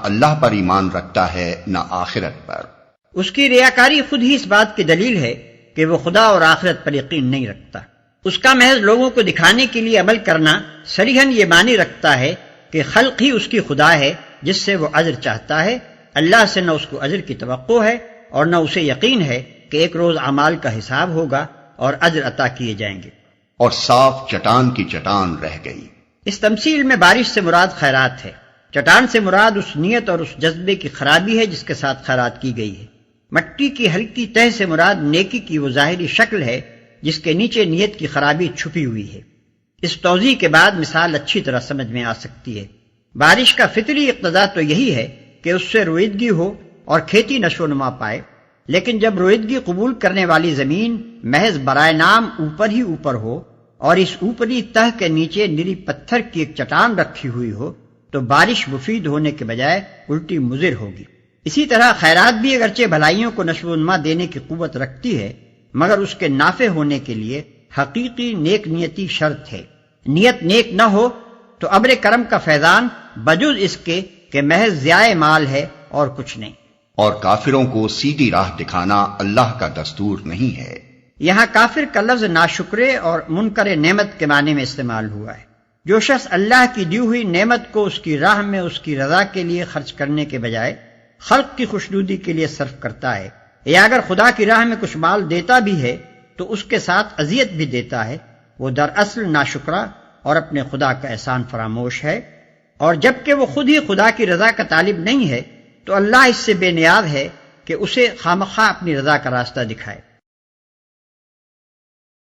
اللہ پر ایمان رکھتا ہے نہ آخرت پر۔ اس کی ریاکاری خود ہی اس بات کی دلیل ہے کہ وہ خدا اور آخرت پر یقین نہیں رکھتا۔ اس کا محض لوگوں کو دکھانے کے لیے عمل کرنا صریحاً یہ معنی رکھتا ہے کہ خلق ہی اس کی خدا ہے جس سے وہ اجر چاہتا ہے۔ اللہ سے نہ اس کو اجر کی توقع ہے اور نہ اسے یقین ہے کہ ایک روز اعمال کا حساب ہوگا اور اجر عطا کیے جائیں گے۔ اور صاف چٹان کی چٹان رہ گئی۔ اس تمثیل میں بارش سے مراد خیرات ہے۔ چٹان سے مراد اس نیت اور اس جذبے کی خرابی ہے جس کے ساتھ خیرات کی گئی ہے۔ مٹی کی ہلکی تہ سے مراد نیکی کی وہ ظاہری شکل ہے جس کے نیچے نیت کی خرابی چھپی ہوئی ہے۔ اس توضیح کے بعد مثال اچھی طرح سمجھ میں آ سکتی ہے۔ بارش کا فطری اقتضا تو یہی ہے کہ اس سے رویدگی ہو اور کھیتی نشو و نما پائے، لیکن جب رویدگی قبول کرنے والی زمین محض برائے نام اوپر ہی اوپر ہو اور اس اوپری تہ کے نیچے نری پتھر کی ایک چٹان رکھی ہوئی ہو تو بارش مفید ہونے کے بجائے الٹی مضر ہوگی۔ اسی طرح خیرات بھی اگرچہ بھلائیوں کو نشو و نما دینے کی قوت رکھتی ہے، مگر اس کے نافع ہونے کے لیے حقیقی نیک نیتی شرط ہے۔ نیت نیک نہ ہو تو ابر کرم کا فیضان بجز اس کے کہ محض ضیاء مال ہے اور کچھ نہیں۔ اور کافروں کو سیدھی راہ دکھانا اللہ کا دستور نہیں ہے۔ یہاں کافر کا لفظ ناشکرے اور منکر نعمت کے معنی میں استعمال ہوا ہے۔ جو شخص اللہ کی دی ہوئی نعمت کو اس کی راہ میں اس کی رضا کے لیے خرچ کرنے کے بجائے خلق کی خوشنودی کے لیے صرف کرتا ہے، یا اگر خدا کی راہ میں کچھ مال دیتا بھی ہے تو اس کے ساتھ اذیت بھی دیتا ہے، وہ دراصل ناشکرا اور اپنے خدا کا احسان فراموش ہے۔ اور جبکہ وہ خود ہی خدا کی رضا کا طالب نہیں ہے تو اللہ اس سے بے نیاز ہے کہ اسے خامخواہ اپنی رضا کا راستہ دکھائے۔